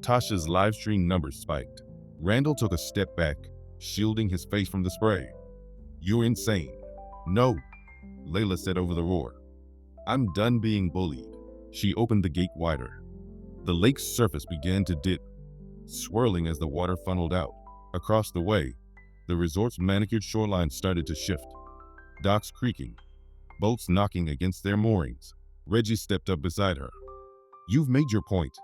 Tasha's live stream numbers spiked. Randall took a step back, shielding his face from the spray. "You're insane." "No," Layla said over the roar. "I'm done being bullied." She opened the gate wider. The lake's surface began to dip, swirling as the water funneled out. Across the way, the resort's manicured shoreline started to shift, docks creaking, boats knocking against their moorings. Reggie stepped up beside her. "You've made your point,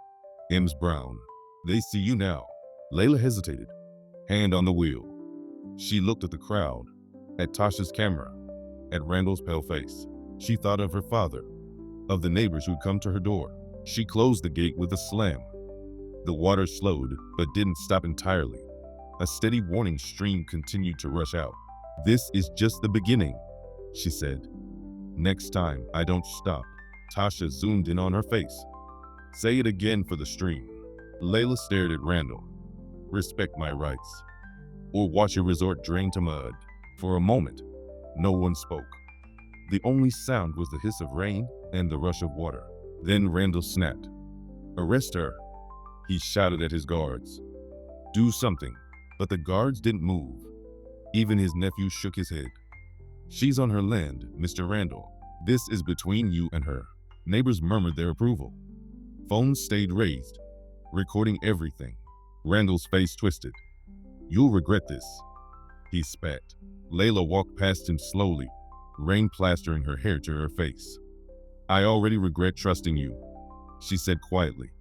Ems Brown. They see you now." Layla hesitated, hand on the wheel. She looked at the crowd, at Tasha's camera, at Randall's pale face. She thought of her father, of the neighbors who'd come to her door. She closed the gate with a slam. The water slowed, but didn't stop entirely. A steady warning stream continued to rush out. "This is just the beginning," she said. "Next time, I don't stop." Tasha zoomed in on her face. "Say it again for the stream." Layla stared at Randall. "Respect my rights, or watch your resort drain to mud." For a moment, no one spoke. The only sound was the hiss of rain and the rush of water. Then Randall snapped. "Arrest her," he shouted at his guards. "Do something." But the guards didn't move. Even his nephew shook his head. "She's on her land, Mr. Randall. This is between you and her." Neighbors murmured their approval. Phones stayed raised, recording everything. Randall's face twisted. "You'll regret this," he spat. Layla walked past him slowly, rain plastering her hair to her face. "I already regret trusting you," she said quietly,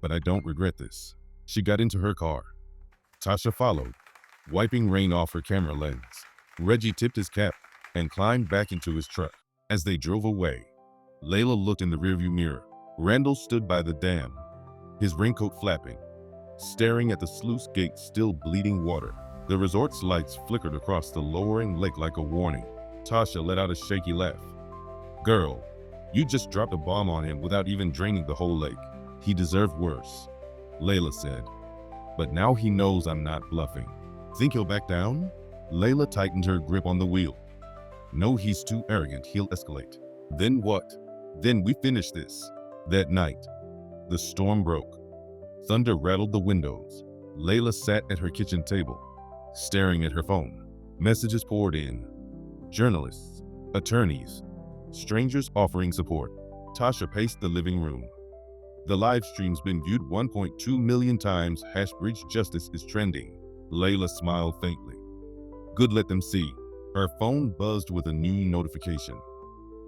"but I don't regret this." She got into her car. Tasha followed, wiping rain off her camera lens. Reggie tipped his cap and climbed back into his truck. As they drove away, Layla looked in the rearview mirror. Randall stood by the dam, his raincoat flapping, staring at the sluice gate still bleeding water. The resort's lights flickered across the lowering lake like a warning. Tasha let out a shaky laugh. "Girl, you just dropped a bomb on him without even draining the whole lake. He deserved worse," Layla said. "But now he knows I'm not bluffing." "Think he'll back down?" Layla tightened her grip on the wheel. "No, he's too arrogant. He'll escalate." "Then what?" "Then we finish this." That night, the storm broke. Thunder rattled the windows. Layla sat at her kitchen table, staring at her phone. Messages poured in. Journalists, attorneys, strangers offering support. Tasha paced the living room. The live stream's been viewed 1.2 million times. #Bridge Justice is trending. Layla smiled faintly. "Good, let them see." Her phone buzzed with a new notification.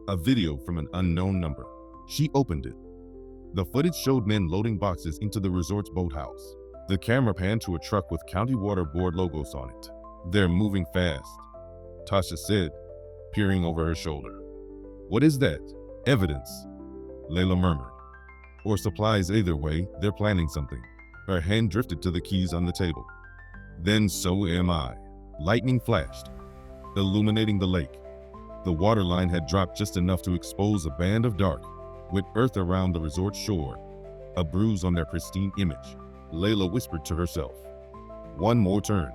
A video from an unknown number. She opened it. The footage showed men loading boxes into the resort's boathouse. The camera panned to a truck with County Water Board logos on it. "They're moving fast," Tasha said, peering over her shoulder. "What is that?" "Evidence," Layla murmured. "Or supplies. Either way, they're planning something." Her hand drifted to the keys on the table. "Then so am I." Lightning flashed, illuminating the lake. The waterline had dropped just enough to expose a band of dark, with earth around the resort shore, a bruise on their pristine image. Layla whispered to herself. One more turn.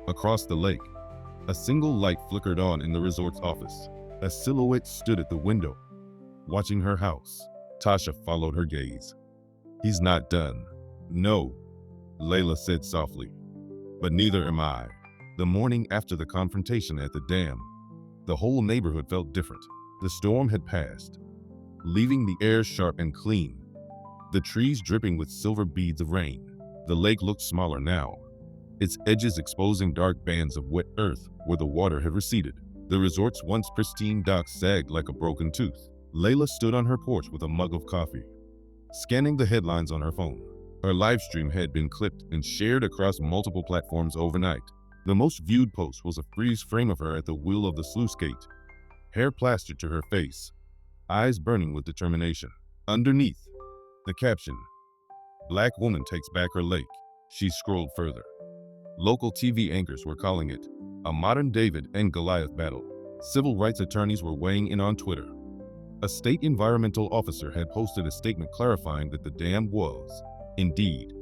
Across the lake, a single light flickered on in the resort's office. A silhouette stood at the window, watching her house. Tasha followed her gaze. He's not done. No, Layla said softly. But neither am I. The morning after the confrontation at the dam, the whole neighborhood felt different. The storm had passed, leaving the air sharp and clean, the trees dripping with silver beads of rain. The lake looked smaller now, its edges exposing dark bands of wet earth where the water had receded. The resort's once pristine docks sagged like a broken tooth. Layla stood on her porch with a mug of coffee, scanning the headlines on her phone. Her live stream had been clipped and shared across multiple platforms overnight. The most viewed post was a freeze frame of her at the wheel of the sluice gate, hair plastered to her face, eyes burning with determination. Underneath, the caption, "Black woman takes back her lake." She scrolled further. Local TV anchors were calling it a modern David and Goliath battle. Civil rights attorneys were weighing in on Twitter. A state environmental officer had posted a statement clarifying that the dam was, indeed,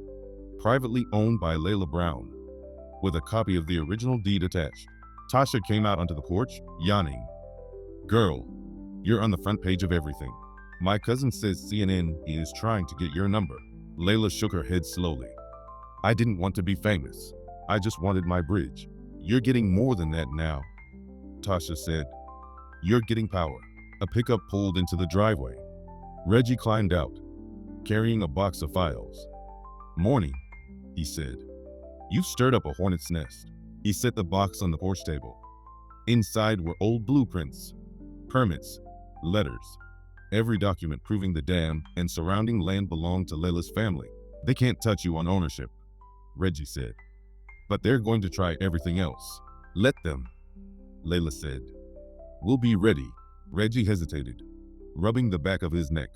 privately owned by Layla Brown, with a copy of the original deed attached. Tasha came out onto the porch, yawning. "Girl, you're on the front page of everything. My cousin says CNN is trying to get your number." Layla shook her head slowly. "I didn't want to be famous. I just wanted my bridge." "You're getting more than that now," Tasha said. "You're getting power." A pickup pulled into the driveway. Reggie climbed out, carrying a box of files. "Morning," he said. "You've stirred up a hornet's nest." He set the box on the porch table. Inside were old blueprints, permits, letters, every document proving the dam and surrounding land belonged to Layla's family. "They can't touch you on ownership," Reggie said. "But they're going to try everything else." "Let them," Layla said. "We'll be ready." Reggie hesitated, rubbing the back of his neck.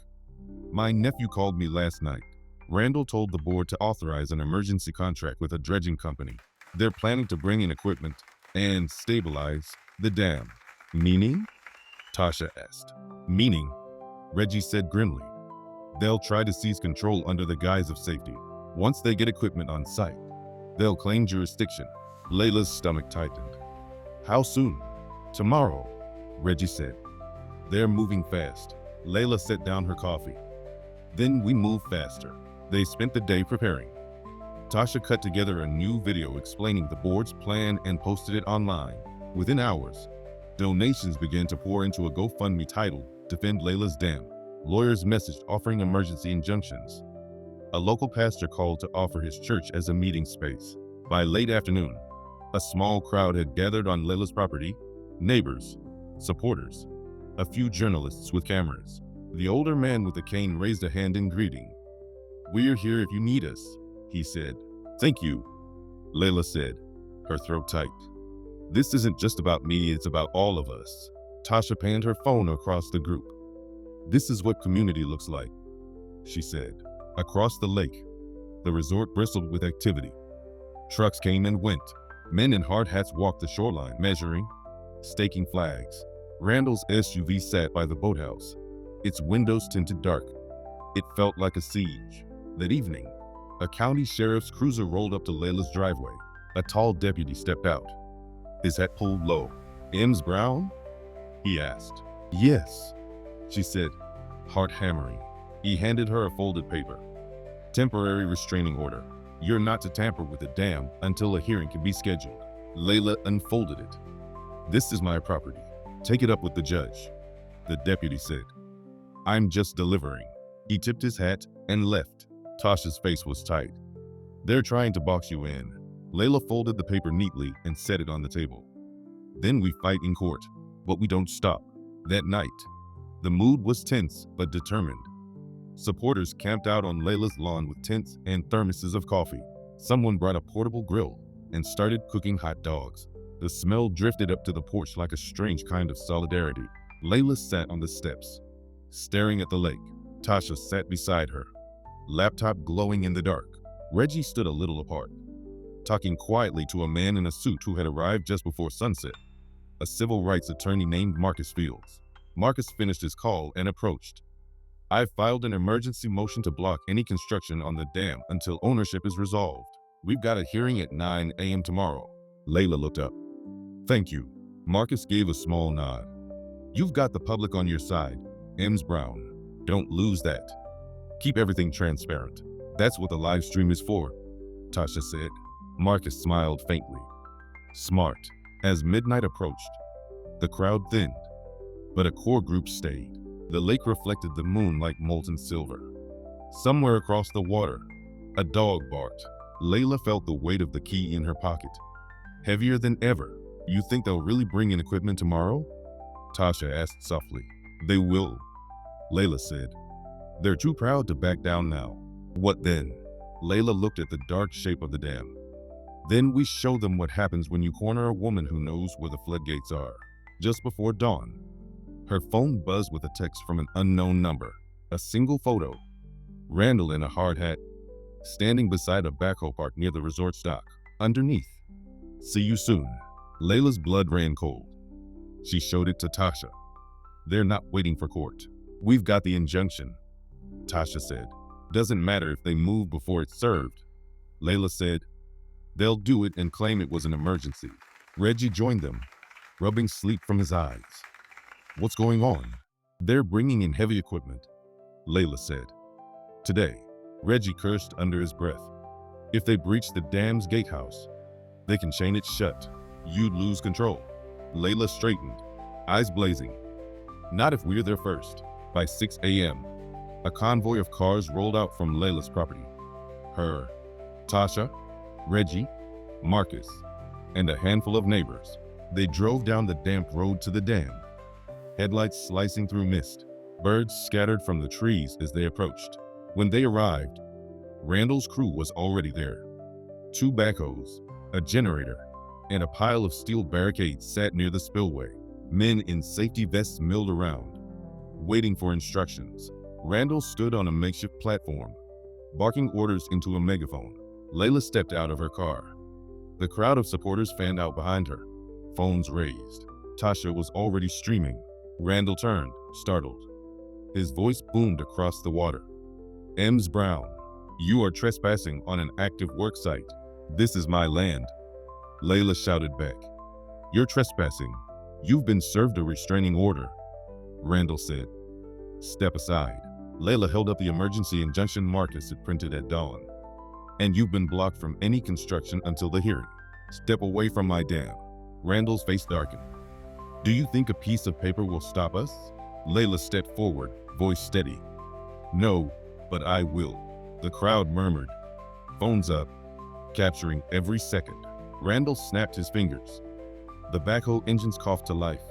"My nephew called me last night." Randall told the board to authorize an emergency contract with a dredging company. They're planning to bring in equipment and stabilize the dam. "Meaning?" Tasha asked. "Meaning," Reggie said grimly. "They'll try to seize control under the guise of safety. Once they get equipment on site, they'll claim jurisdiction." Layla's stomach tightened. "How soon?" "Tomorrow," Reggie said. "They're moving fast." Layla set down her coffee. "Then we move faster." They spent the day preparing. Tasha cut together a new video explaining the board's plan and posted it online. Within hours, donations began to pour into a GoFundMe titled "Defend Layla's Dam." Lawyers messaged offering emergency injunctions. A local pastor called to offer his church as a meeting space. By late afternoon, a small crowd had gathered on Layla's property: neighbors, supporters, a few journalists with cameras. The older man with the cane raised a hand in greeting. "We're here if you need us," he said. "Thank you," Layla said, her throat tight. "This isn't just about me, it's about all of us." Tasha panned her phone across the group. "This is what community looks like," she said. Across the lake, the resort bristled with activity. Trucks came and went. Men in hard hats walked the shoreline, measuring, staking flags. Randall's SUV sat by the boathouse, its windows tinted dark. It felt like a siege. That evening, a county sheriff's cruiser rolled up to Layla's driveway. A tall deputy stepped out, his hat pulled low. "Ems Brown?" he asked. "Yes," she said, heart hammering. He handed her a folded paper. "Temporary restraining order. You're not to tamper with the dam until a hearing can be scheduled." Layla unfolded it. "This is my property. Take it up with the judge," the deputy said. "I'm just delivering." He tipped his hat and left. Tasha's face was tight. "They're trying to box you in." Layla folded the paper neatly and set it on the table. "Then we fight in court, but we don't stop." That night, the mood was tense but determined. Supporters camped out on Layla's lawn with tents and thermoses of coffee. Someone brought a portable grill and started cooking hot dogs. The smell drifted up to the porch like a strange kind of solidarity. Layla sat on the steps, staring at the lake. Tasha sat beside her, laptop glowing in the dark. Reggie stood a little apart, talking quietly to a man in a suit who had arrived just before sunset, a civil rights attorney named Marcus Fields. Marcus finished his call and approached. "I've filed an emergency motion to block any construction on the dam until ownership is resolved. We've got a hearing at 9 a.m. tomorrow." Layla looked up. "Thank you." Marcus gave a small nod. "You've got the public on your side, Ems Brown." Don't lose that. Keep everything transparent. That's what the live stream is for, Tasha said. Marcus smiled faintly. Smart. As midnight approached, the crowd thinned, but a core group stayed. The lake reflected the moon like molten silver. Somewhere across the water, a dog barked. Layla felt the weight of the key in her pocket. Heavier than ever. You think they'll really bring in equipment tomorrow? Tasha asked softly. They will, Layla said. They're too proud to back down now. What then? Layla looked at the dark shape of the dam. Then we show them what happens when you corner a woman who knows where the floodgates are. Just before dawn, her phone buzzed with a text from an unknown number. A single photo. Randall in a hard hat, standing beside a backhoe park near the resort dock. Underneath, see you soon. Layla's blood ran cold. She showed it to Tasha. They're not waiting for court. We've got the injunction, Tasha said. Doesn't matter if they move before it's served. Layla said, they'll do it and claim it was an emergency. Reggie joined them, rubbing sleep from his eyes. What's going on? They're bringing in heavy equipment, Layla said. Today, Reggie cursed under his breath. If they breach the dam's gatehouse, they can chain it shut. You'd lose control. Layla straightened, eyes blazing. Not if we're there first. By 6 a.m., a convoy of cars rolled out from Layla's property. Her, Tasha, Reggie, Marcus, and a handful of neighbors. They drove down the damp road to the dam, headlights slicing through mist. Birds scattered from the trees as they approached. When they arrived, Randall's crew was already there. 2 backhoes, a generator, and a pile of steel barricades sat near the spillway. Men in safety vests milled around, waiting for instructions. Randall stood on a makeshift platform, barking orders into a megaphone. Layla stepped out of her car. The crowd of supporters fanned out behind her, phones raised. Tasha was already streaming. Randall turned, startled. His voice boomed across the water. Ems Brown, you are trespassing on an active work site. This is my land. Layla shouted back. You're trespassing. You've been served a restraining order, Randall said. Step aside. Layla held up the emergency injunction Marcus had printed at dawn. And you've been blocked from any construction until the hearing. Step away from my dam. Randall's face darkened. Do you think a piece of paper will stop us? Layla stepped forward, voice steady. No, but I will. The crowd murmured. Phones up, capturing every second. Randall snapped his fingers. The backhoe engines coughed to life.